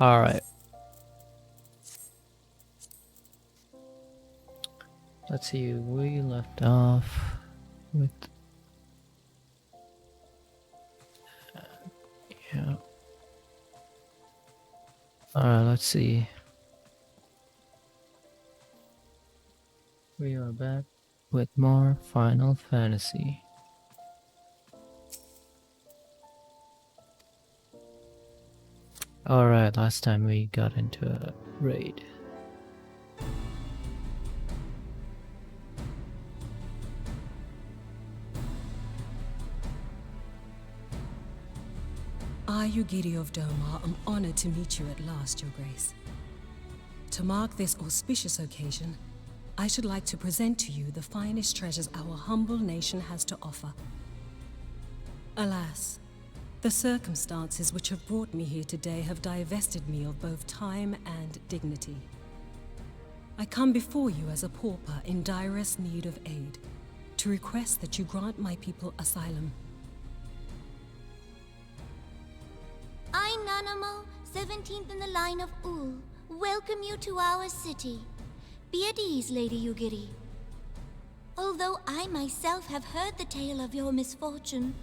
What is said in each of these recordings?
Alright. Let's see, we left off with... yeah. Alright, let's see. We are back with more Final Fantasy. Alright, last time we got into a raid. I, Yugiri of Domar, am honored to meet you at last, Your Grace. To mark this auspicious occasion, I should like to present to you the finest treasures our humble nation has to offer. Alas, the circumstances which have brought me here today have divested me of both time and dignity. I come before you as a pauper in direst need of aid, to request that you grant my people asylum. I, Nanamo, 17th in the line of Ul, welcome you to our city. Be at ease, Lady Yugiri. Although I myself have heard the tale of your misfortune,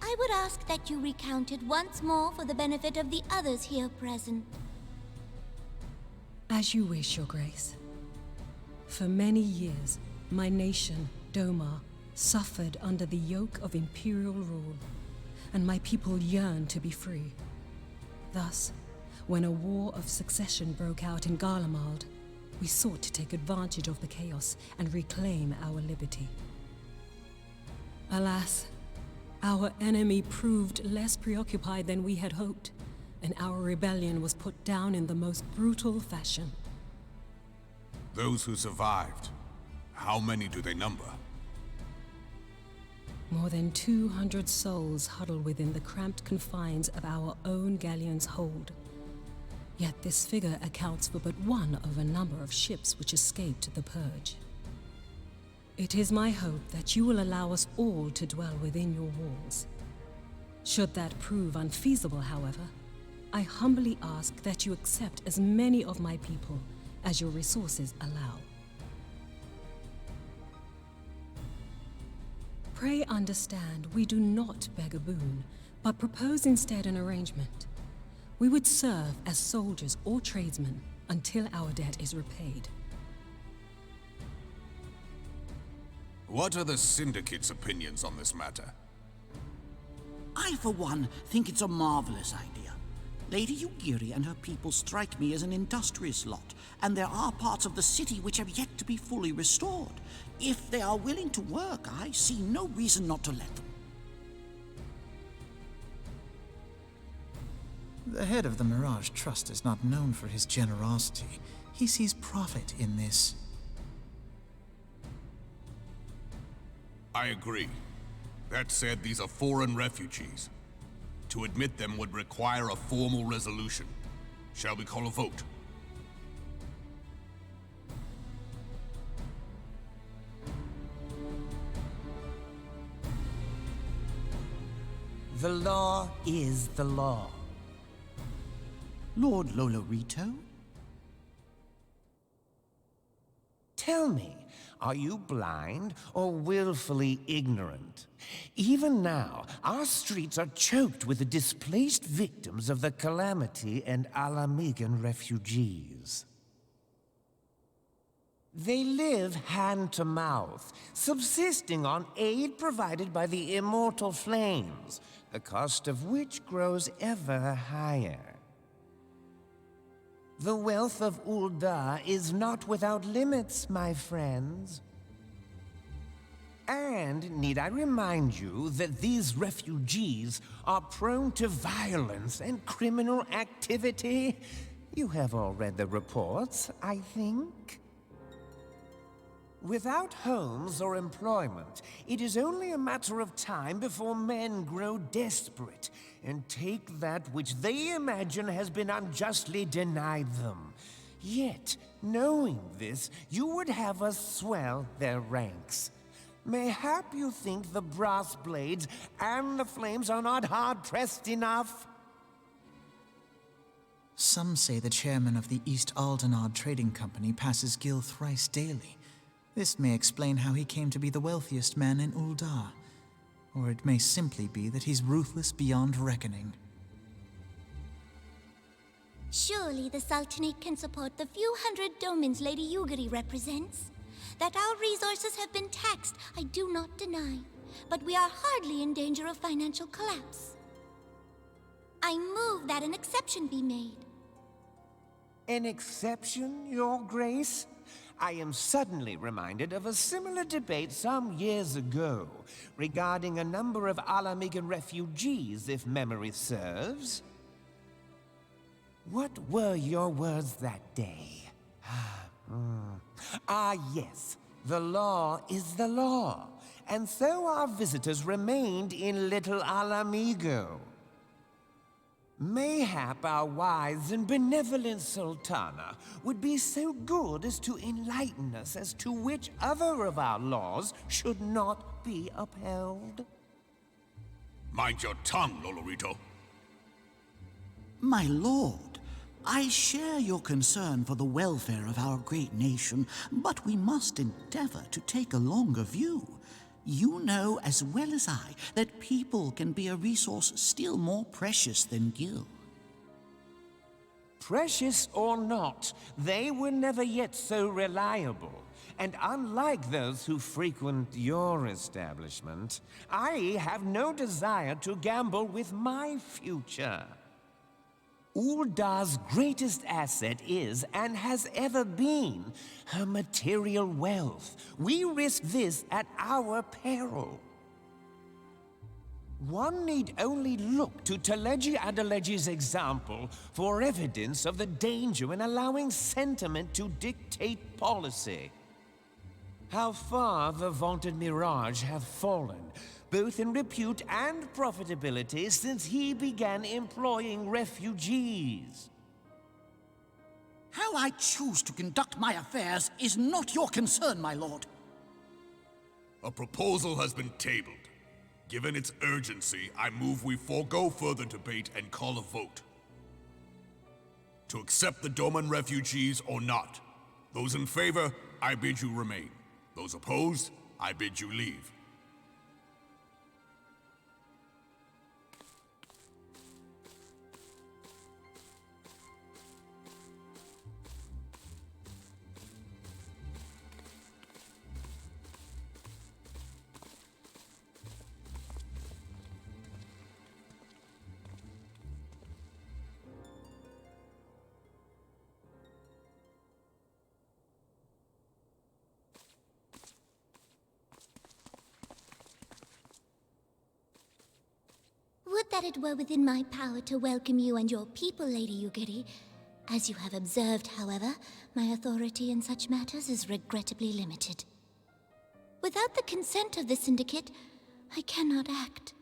I would ask that you recount it once more for the benefit of the others here present. As you wish, Your Grace. For many years, my nation, Domar, suffered under the yoke of imperial rule, and my people yearned to be free. Thus, when a war of succession broke out in Garlemald, we sought to take advantage of the chaos and reclaim our liberty. Alas, our enemy proved less preoccupied than we had hoped, and our rebellion was put down in the most brutal fashion. Those who survived, how many do they number? More than 200 souls huddle within the cramped confines of our own galleon's hold. Yet this figure accounts for but one of a number of ships which escaped the Purge. It is my hope that you will allow us all to dwell within your walls. Should that prove unfeasible, however, I humbly ask that you accept as many of my people as your resources allow. Pray understand, we do not beg a boon, but propose instead an arrangement. We would serve as soldiers or tradesmen until our debt is repaid. What are the Syndicate's opinions on this matter? I, for one, think it's a marvelous idea. Lady Yugiri and her people strike me as an industrious lot, and there are parts of the city which have yet to be fully restored. If they are willing to work, I see no reason not to let them. The head of the Mirage Trust is not known for his generosity. He sees profit in this. I agree. That said, these are foreign refugees. To admit them would require a formal resolution. Shall we call a vote? The law is the law. Lord Lolorito? Tell me, are you blind or willfully ignorant? Even now, our streets are choked with the displaced victims of the Calamity and Alamigan refugees. They live hand to mouth, subsisting on aid provided by the immortal flames, the cost of which grows ever higher. The wealth of Ul'dah is not without limits, my friends. And need I remind you that these refugees are prone to violence and criminal activity? You have all read the reports, I think. Without homes or employment, it is only a matter of time before men grow desperate and take that which they imagine has been unjustly denied them. Yet, knowing this, you would have us swell their ranks. Mayhap you think the brass blades and the flames are not hard-pressed enough? Some say the chairman of the East Aldenard Trading Company passes Gil thrice daily. This may explain how he came to be the wealthiest man in Uldar. Or it may simply be that he's ruthless beyond reckoning. Surely the Sultanate can support the few hundred domins Lady Yugiri represents. That our resources have been taxed, I do not deny. But we are hardly in danger of financial collapse. I move that an exception be made. An exception, Your Grace? I am suddenly reminded of a similar debate some years ago regarding a number of Alamigan refugees, if memory serves. What were your words that day? Yes. The law is the law. And so our visitors remained in Little Alamigo. Mayhap our wise and benevolent Sultana would be so good as to enlighten us as to which other of our laws should not be upheld. Mind your tongue, Lolorito. My lord, I share your concern for the welfare of our great nation, but we must endeavor to take a longer view. You know as well as I that people can be a resource still more precious than Gil. Precious or not, they were never yet so reliable. And unlike those who frequent your establishment, I have no desire to gamble with my future. Uldar's greatest asset is, and has ever been, her material wealth. We risk this at our peril. One need only look to Teleji Adeleji's example for evidence of the danger in allowing sentiment to dictate policy. How far the vaunted Mirage hath fallen, both in repute and profitability, since he began employing refugees. How I choose to conduct my affairs is not your concern, my lord. A proposal has been tabled. Given its urgency, I move we forego further debate and call a vote. To accept the Doman refugees or not. Those in favor, I bid you remain. Those opposed, I bid you leave. Would that it were within my power to welcome you and your people, Lady Yugiri. As you have observed, however, my authority in such matters is regrettably limited. Without the consent of the Syndicate, I cannot act.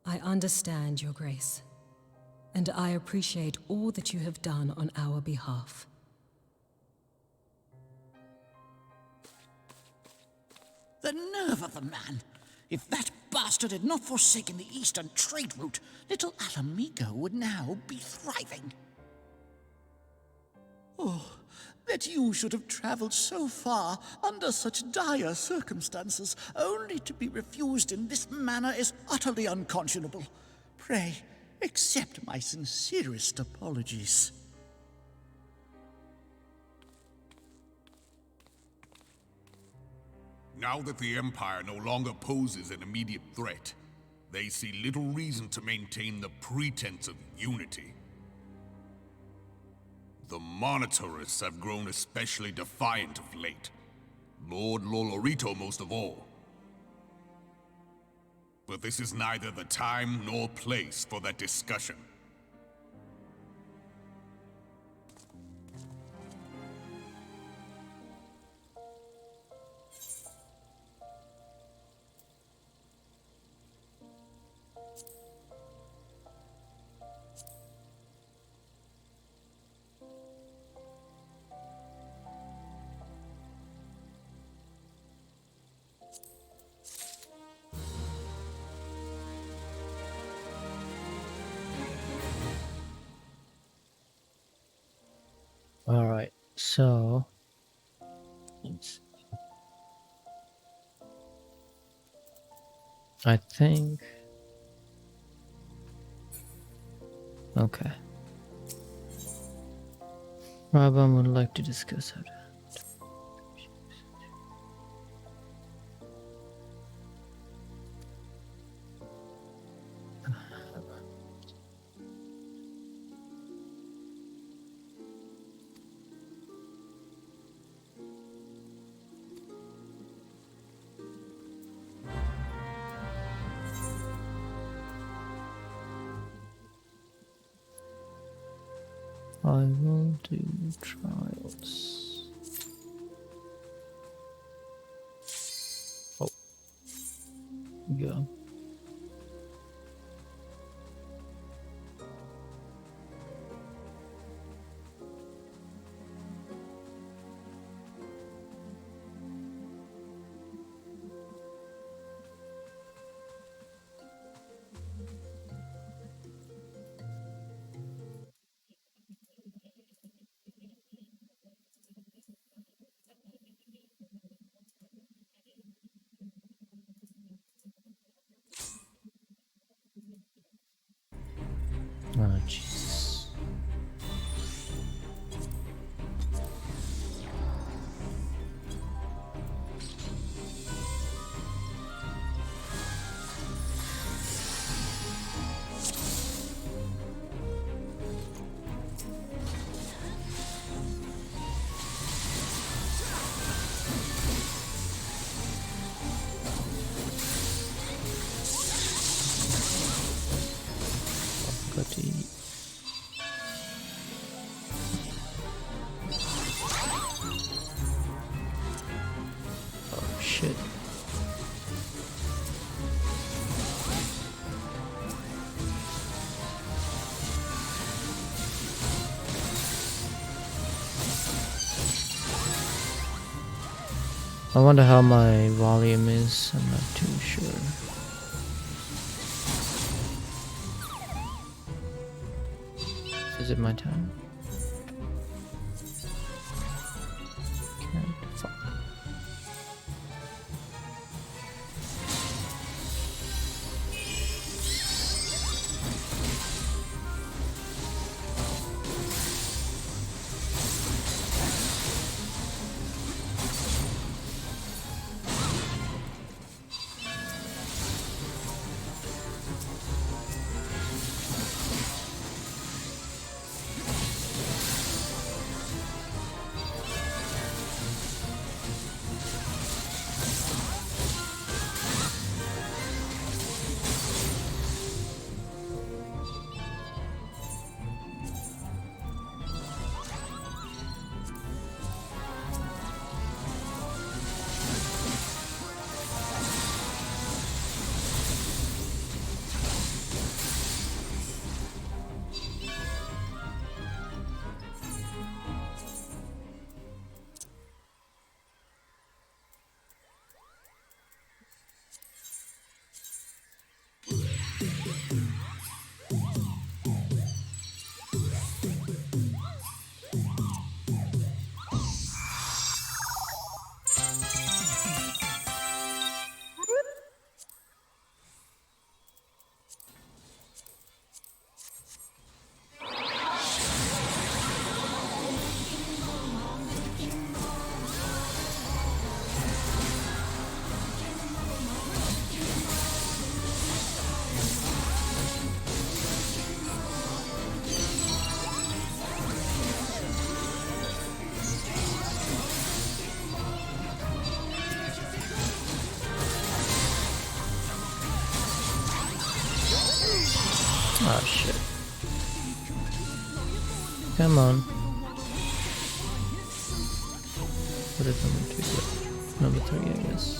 I understand, Your Grace, and I appreciate all that you have done on our behalf. The nerve of the man! If that bastard had not forsaken the eastern trade route, Little Alamigo would now be thriving. Oh, that you should have traveled so far under such dire circumstances, only to be refused in this manner is utterly unconscionable. Pray, accept my sincerest apologies. Now that the Empire no longer poses an immediate threat, they see little reason to maintain the pretense of unity. The Monitorists have grown especially defiant of late. Lord Lolorito most of all. But this is neither the time nor place for that discussion. Alright, so let's see. I think okay. Rabban would like to discuss how to I will do trials. Oh, yeah. Oh, Jesus. Got to eat. Oh, shit. I wonder how my volume is. I'm not too sure. Is it my time? Can't. Fuck. Oh shit. Come on. What is number 2? Yeah. Number 3, I guess.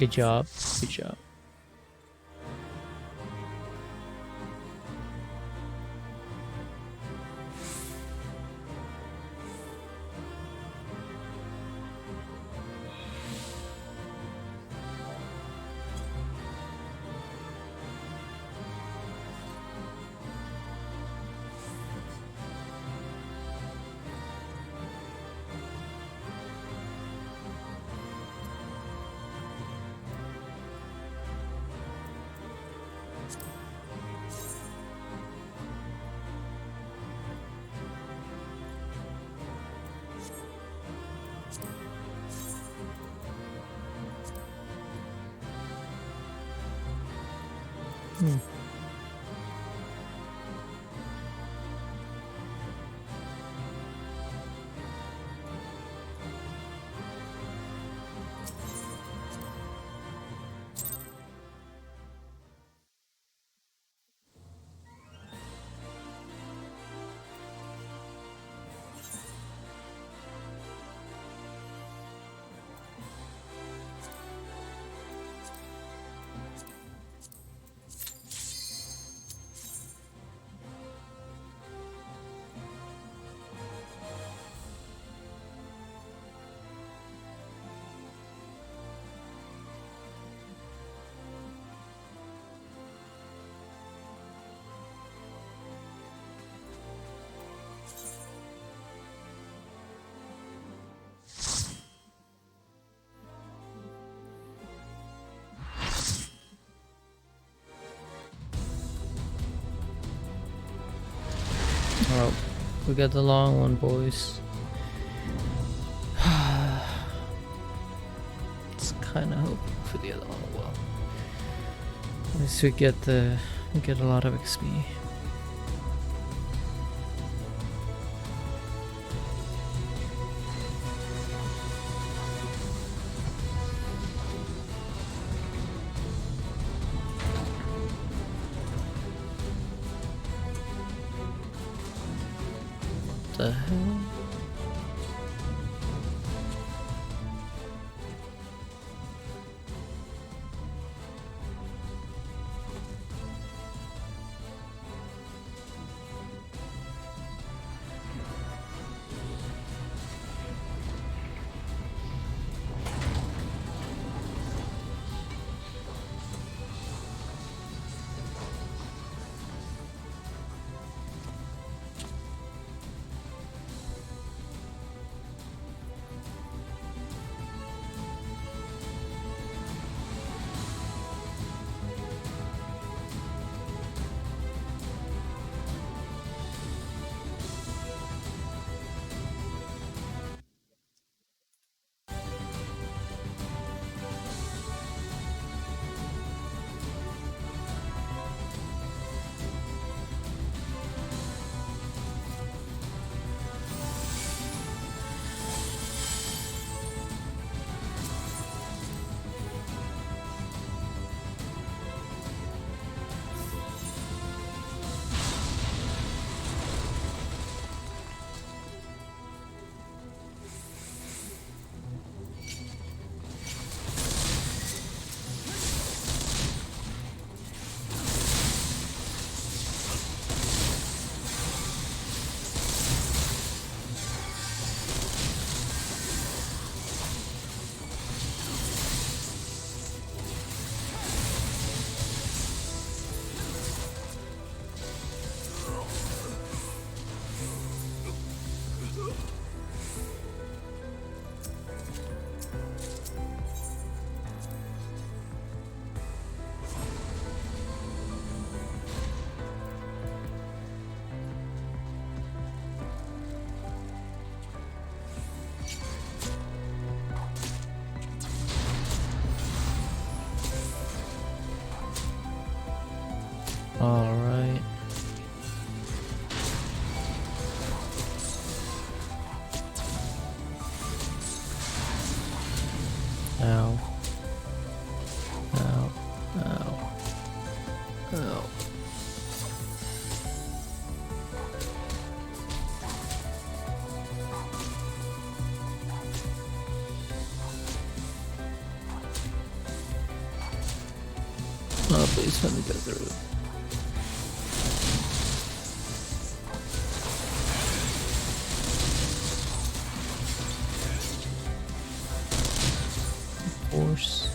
Good job. Good job. Oh, we got the long one, boys. It's kind of hoping for the other one. Well, at least we get a lot of XP. The hell? All right. Ow. Ow. Ow. Ow. please let me go through. Force.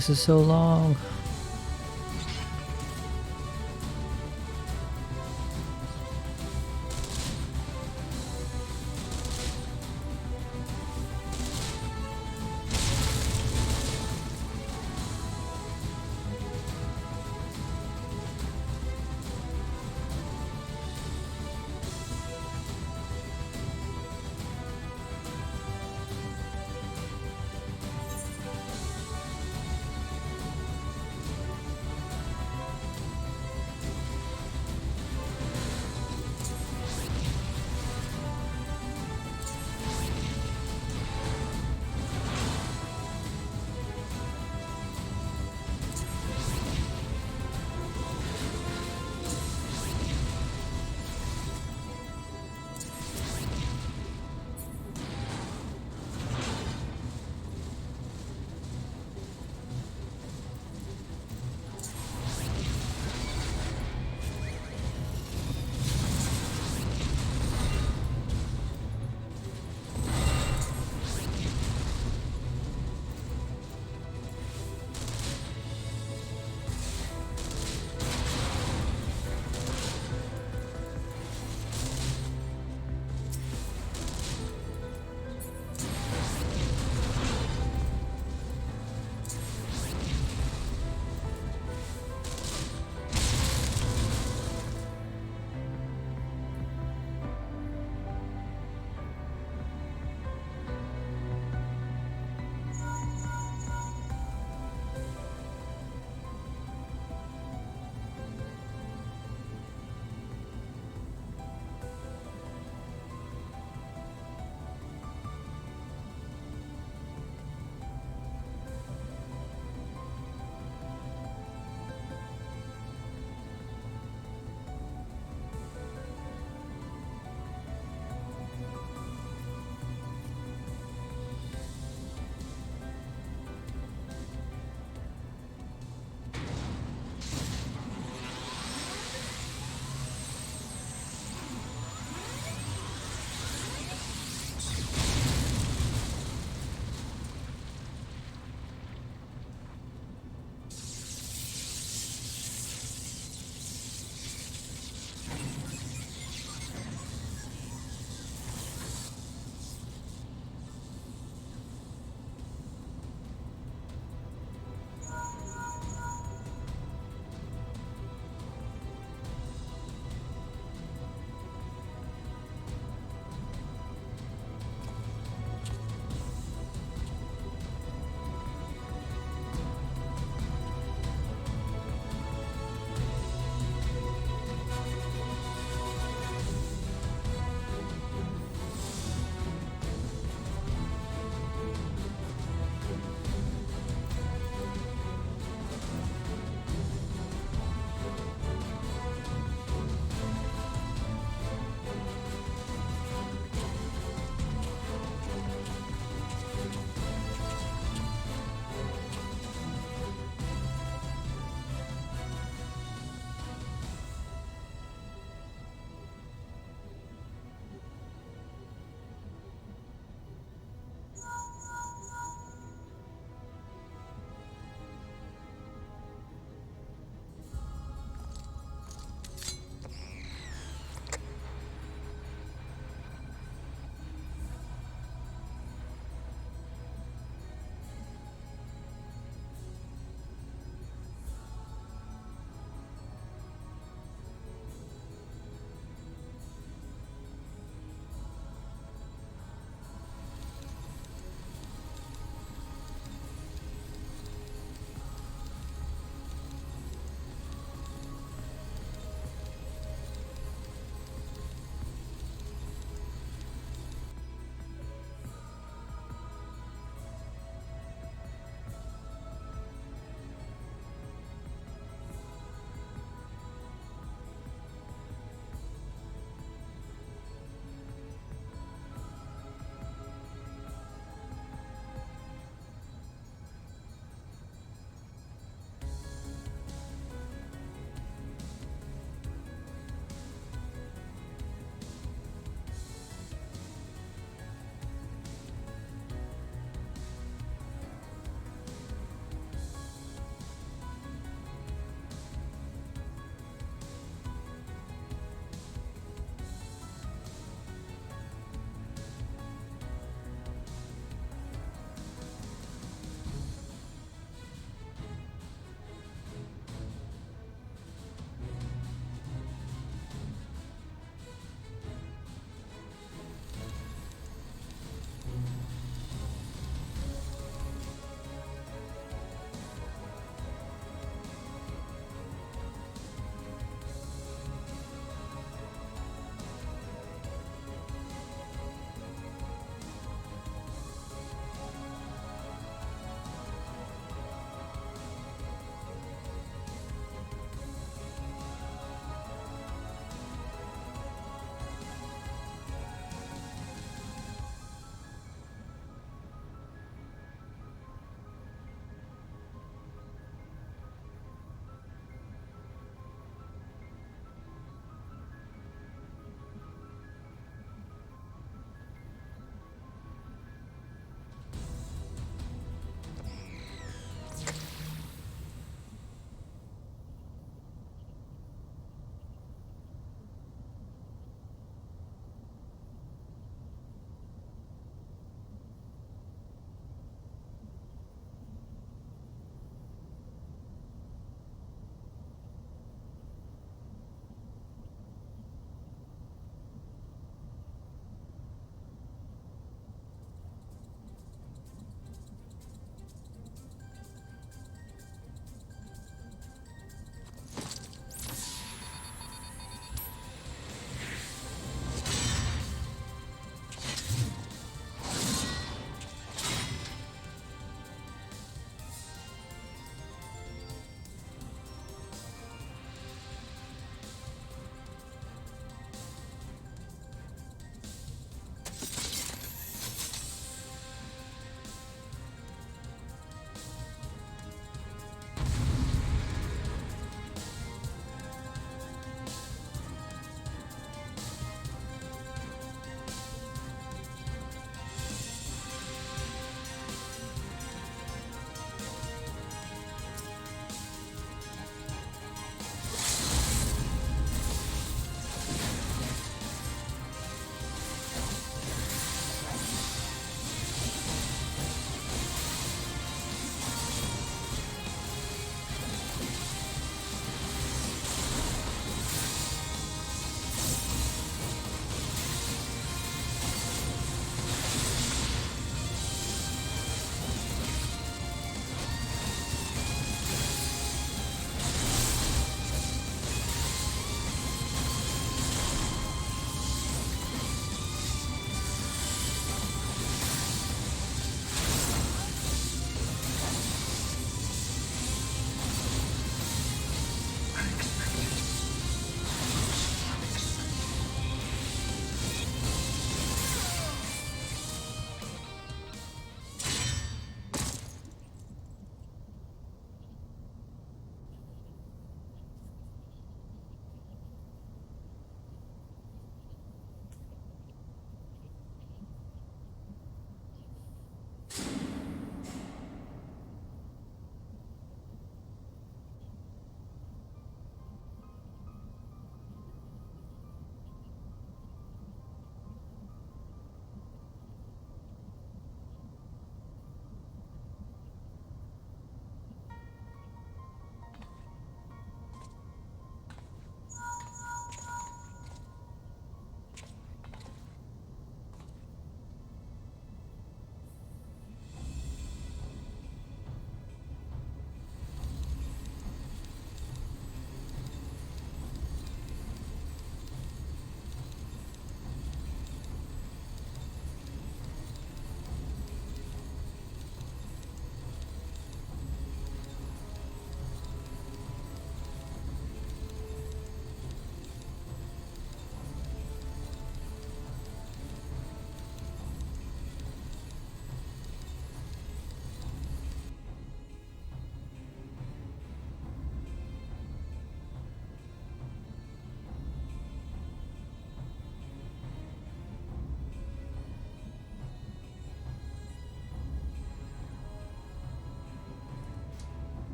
this is so long.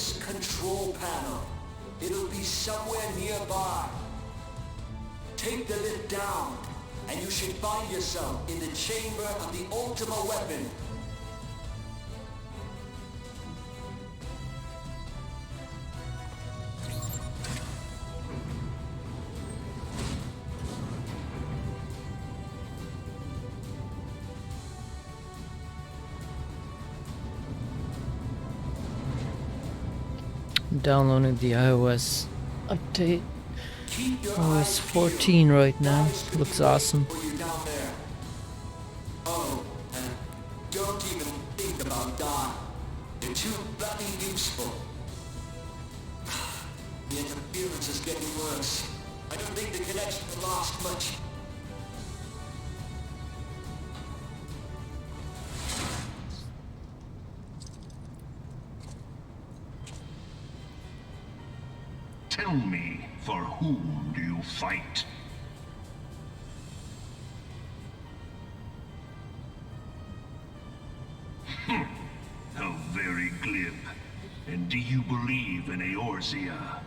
ship's control panel. It'll be somewhere nearby. Take the lid down, and you should find yourself in the chamber of the Ultima weapon. I'm downloading the iOS update. iOS 14 right now. Looks awesome. Oh, and don't even think about dying. They're too bloody useful. The interference is getting worse. I don't think the connection will last much. Tell me, for whom do you fight? How very glib. And do you believe in Eorzea?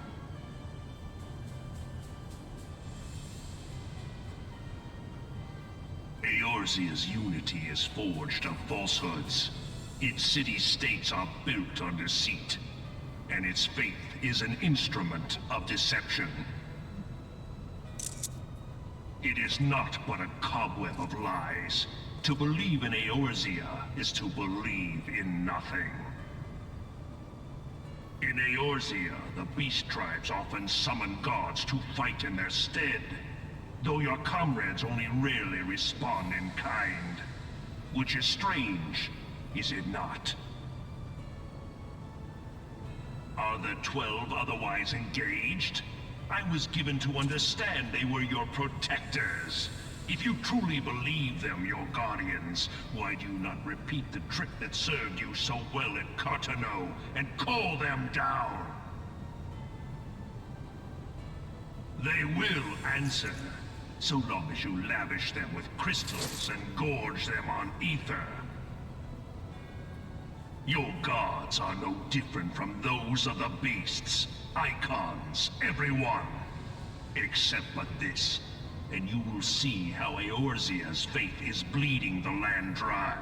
Eorzea's unity is forged of falsehoods. Its city-states are built on deceit. And its faith is an instrument of deception. It is not but a cobweb of lies. To believe in Eorzea is to believe in nothing. In Eorzea, the beast tribes often summon gods to fight in their stead, though your comrades only rarely respond in kind. Which is strange, is it not? Are the 12 otherwise engaged? I was given to understand they were your protectors. If you truly believe them your guardians, why do you not repeat the trick that served you so well at Cartano and call them down? They will answer, so long as you lavish them with crystals and gorge them on ether. Your gods are no different from those of the beasts. Icons, every one. Except but this, and you will see how Eorzea's faith is bleeding the land dry.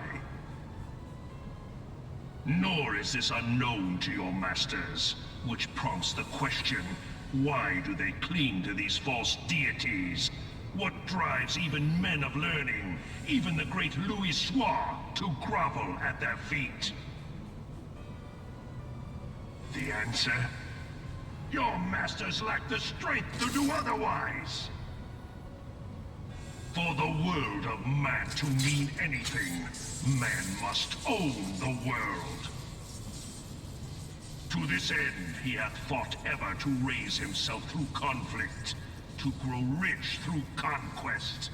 Nor is this unknown to your masters, which prompts the question, why do they cling to these false deities? What drives even men of learning, even the great Louis Soir, to grovel at their feet? The answer? Your masters lack the strength to do otherwise. For the world of man to mean anything, man must own the world. To this end, he hath fought ever to raise himself through conflict, to grow rich through conquest.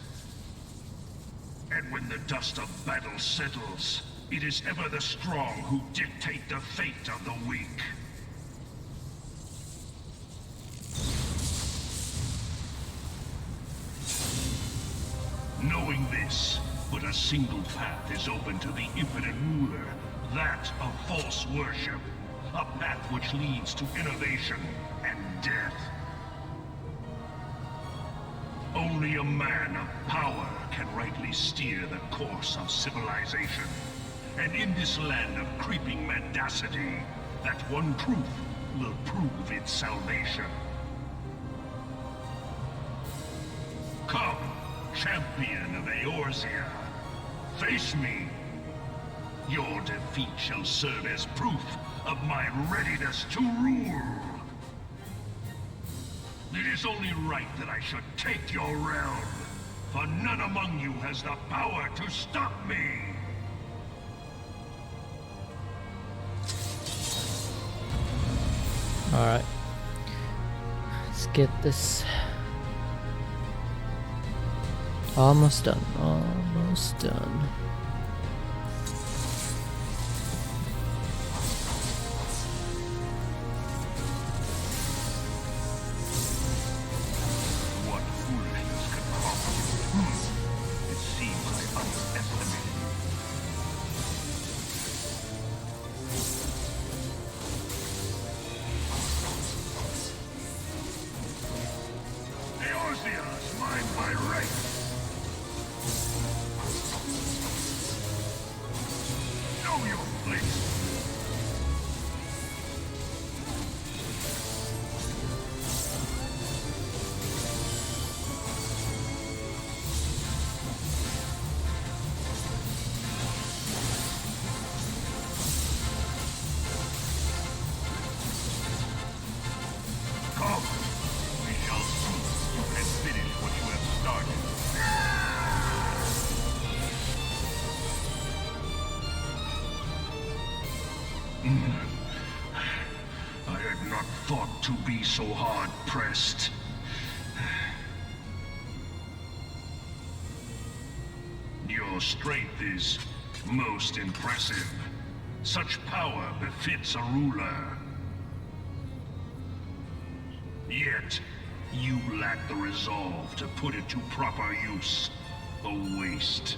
And when the dust of battle settles, it is ever the strong who dictate the fate of the weak. Knowing this, but a single path is open to the impotent ruler, that of false worship. A path which leads to innovation and death. Only a man of power can rightly steer the course of civilization. And in this land of creeping mendacity, that one truth will prove its salvation. Come, champion of Eorzea, face me. Your defeat shall serve as proof of my readiness to rule. It is only right that I should take your realm, for none among you has the power to stop me. Alright. Let's get this. Almost done. Almost done. What foolishness could possibly be? It seems I underestimated you. place. Come, we shall see you can finish what you have started. I had not thought to be so hard-pressed. Your strength is most impressive. Such power befits a ruler. Yet, you lack the resolve to put it to proper use. A waste.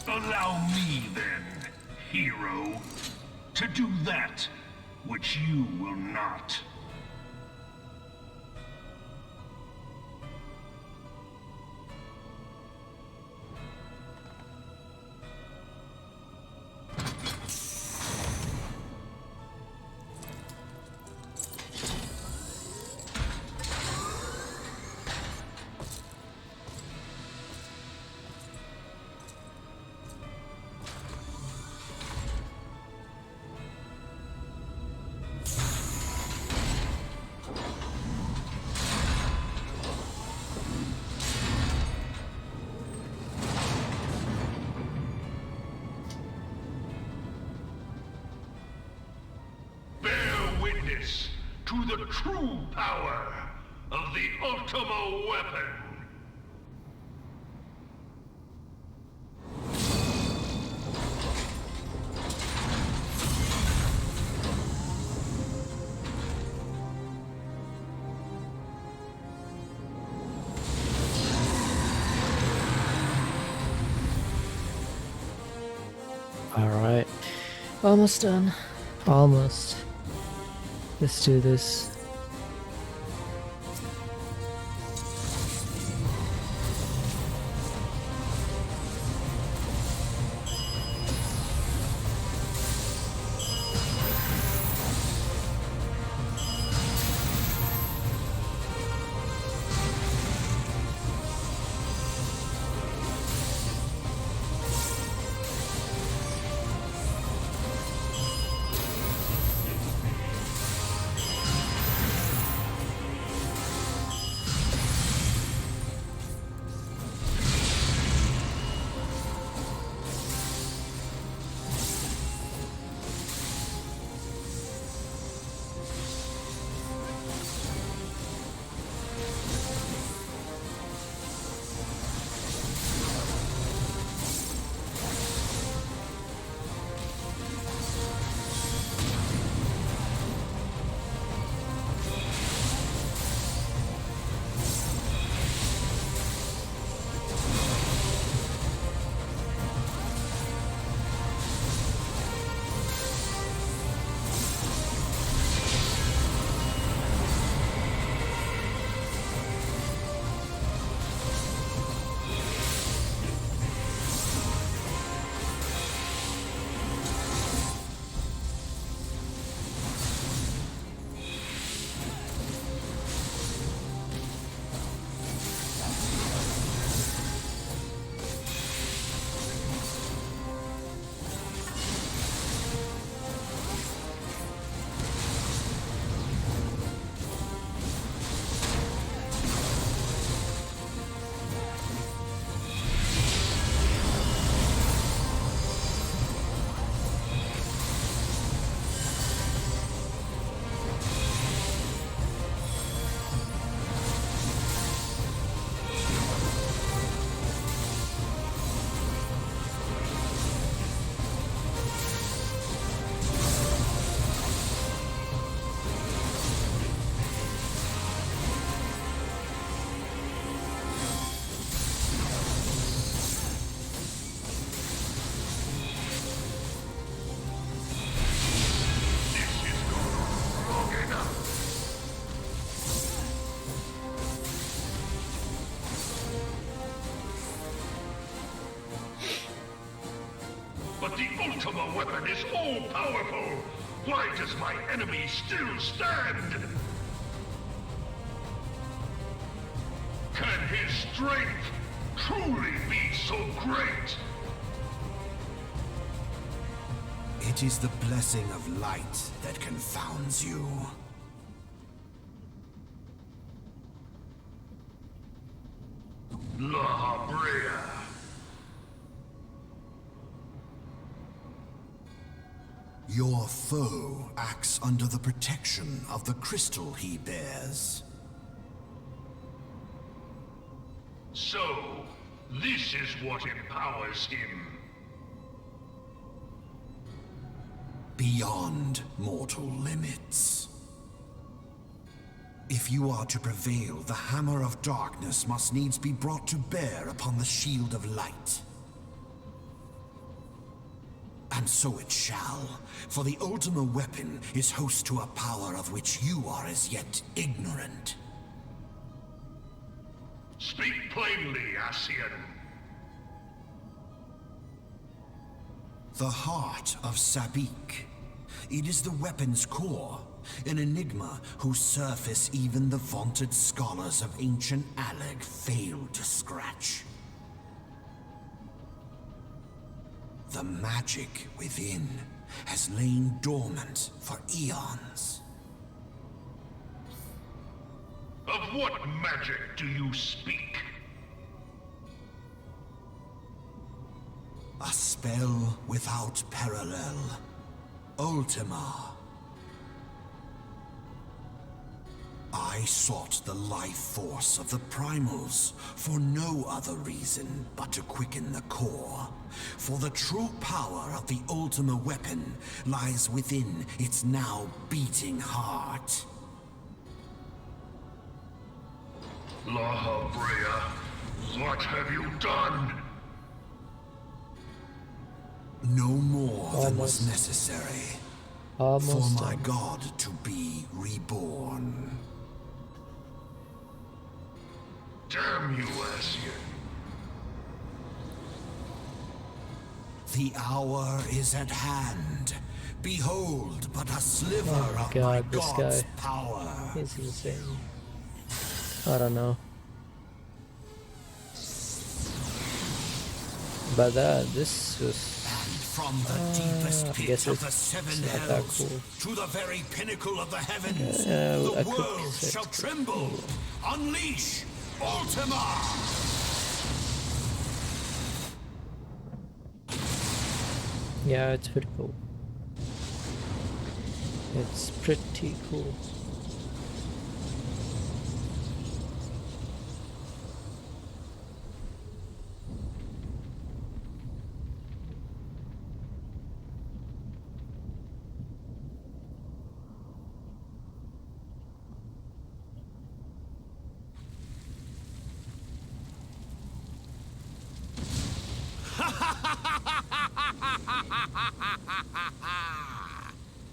Allow me, then, hero, to do that which you will not. To the true power of the Ultimo weapon. Alright. Almost done. Almost. Let's do this. But the Ultima weapon is all-powerful! Why does my enemy still stand? Can his strength truly be so great? It is the blessing of light that confounds you. La Habrea. Your foe acts under the protection of the crystal he bears. So, this is what empowers him. Beyond mortal limits. If you are to prevail, the Hammer of Darkness must needs be brought to bear upon the Shield of Light. And so it shall, for the Ultima weapon is host to a power of which you are as yet ignorant. Speak plainly, Ascian. The heart of Sabik. It is the weapon's core, an enigma whose surface even the vaunted scholars of ancient Aleg failed to scratch. The magic within has lain dormant for eons. Of what magic do you speak? A spell without parallel. Ultima. I sought the life force of the primals for no other reason but to quicken the core. For the true power of the Ultima weapon lies within its now beating heart. La Habrea, what have you done? No more than was necessary for my done. god to be reborn. Damn you, Ascian. The hour is at hand. Behold but a sliver of God, my this god's guy. power. He's insane. I don't know. But this was... From the deepest I pit guess of the seven not that hells cool. to the very pinnacle of the heavens, I the could world say shall it's tremble. Unleash Ultima! Yeah, it's pretty cool. It's pretty cool.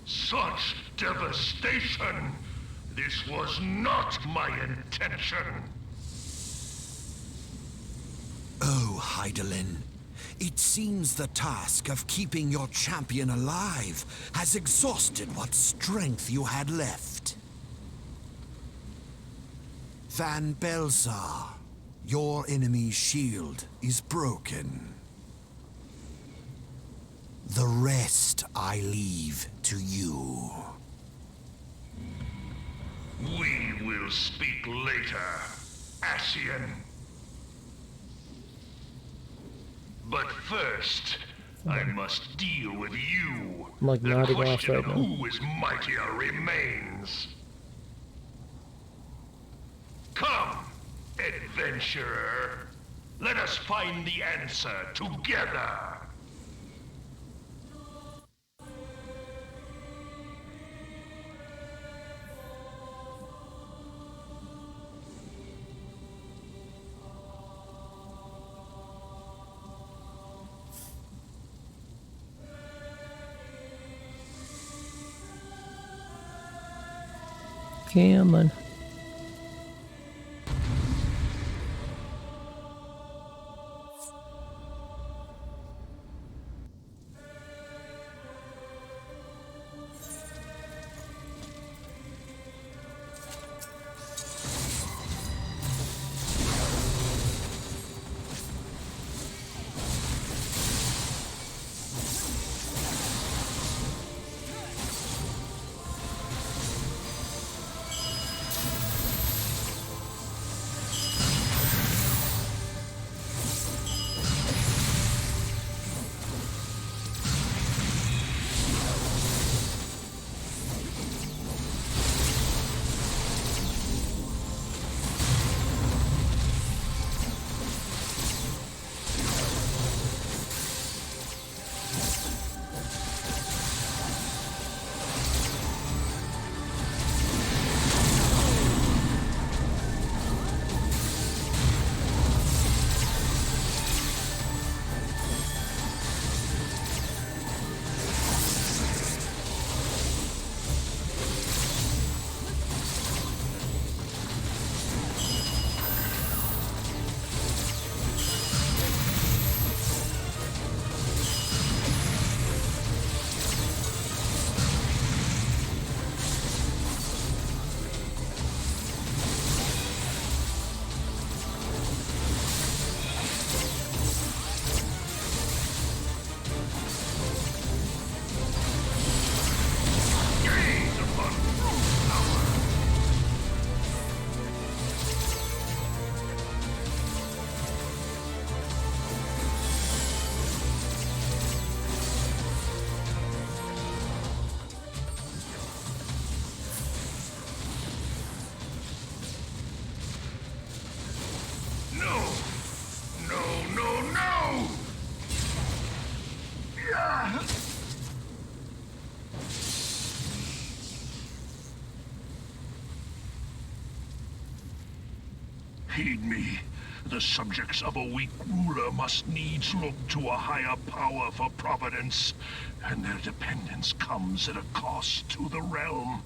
Such devastation! This was not my intention! Oh, Heidelin. It seems the task of keeping your champion alive has exhausted what strength you had left. Van Belzar, your enemy's shield is broken. The rest I leave to you. We will speak later, Ascian. But first, I must deal with you. I'm like The nodding off question right of now. who is mightier remains. Come, adventurer. Let us find the answer together. Come on. Heed me. The subjects of a weak ruler must needs look to a higher power for providence, and their dependence comes at a cost to the realm.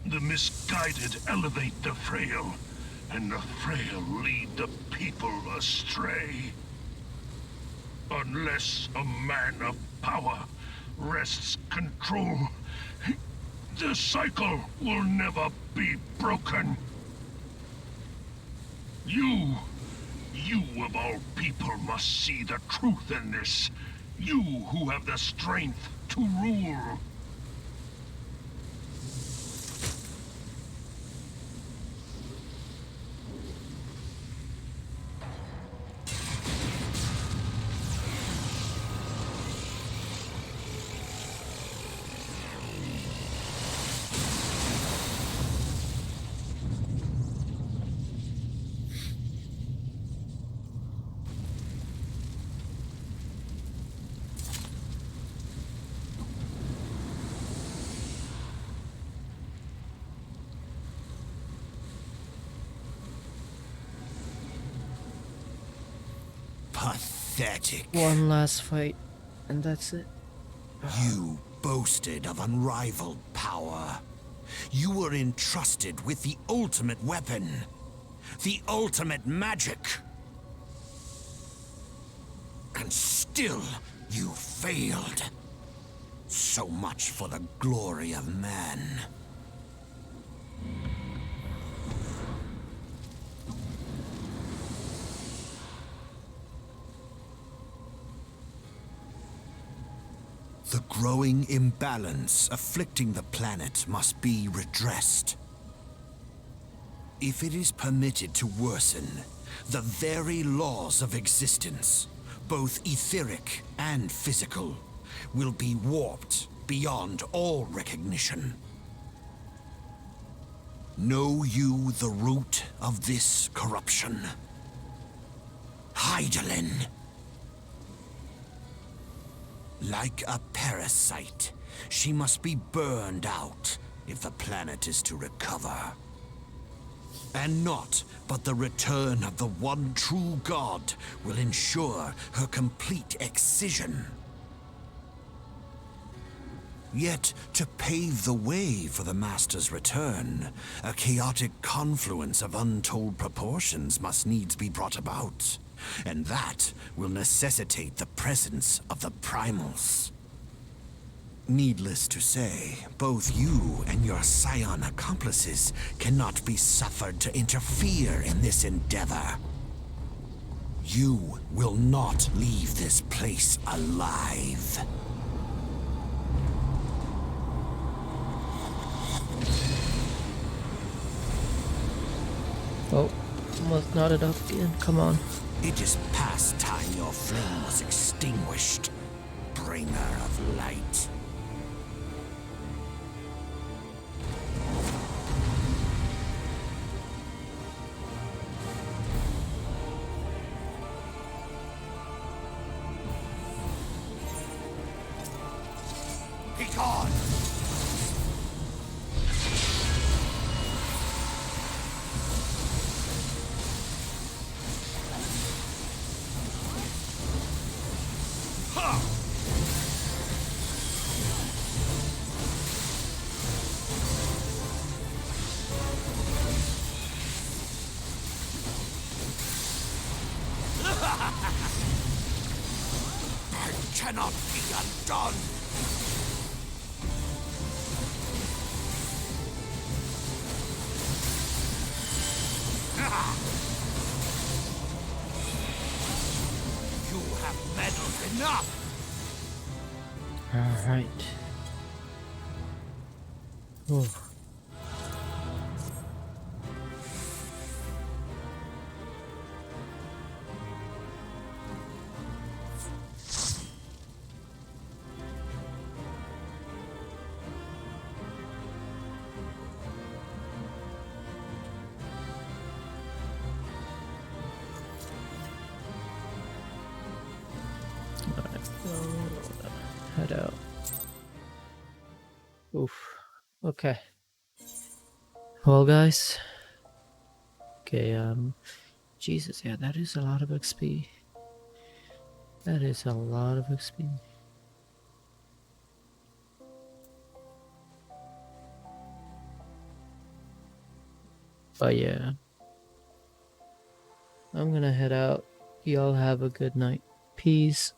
The misguided elevate the frail, and the frail lead the people astray. Unless a man of power wrests control, the cycle will never be broken. You of all people must see the truth in this. You who have the strength to rule. Pathetic. One last fight, and that's it. You boasted of unrivaled power. You were entrusted with the ultimate weapon. The ultimate magic. And still, you failed. So much for the glory of man. The growing imbalance afflicting the planet must be redressed. If it is permitted to worsen, the very laws of existence, both etheric and physical, will be warped beyond all recognition. Know you the root of this corruption? Hydaelyn. Like a parasite, she must be burned out if the planet is to recover. And naught but the return of the one true god will ensure her complete excision. Yet, to pave the way for the Master's return, a chaotic confluence of untold proportions must needs be brought about. And that will necessitate the presence of the primals. Needless to say, both you and your scion accomplices cannot be suffered to interfere in this endeavor. You will not leave this place alive. Oh, almost not enough again. Come on. It is past time your flame was extinguished, bringer of light. Be gone! Cannot be undone. You have meddled enough. All right. Oh. Head out. Oof. Okay. Well, guys, Okay, Jesus, yeah, that is a lot of XP. That is a lot of XP. But yeah, I'm gonna head out. Y'all have a good night. Peace.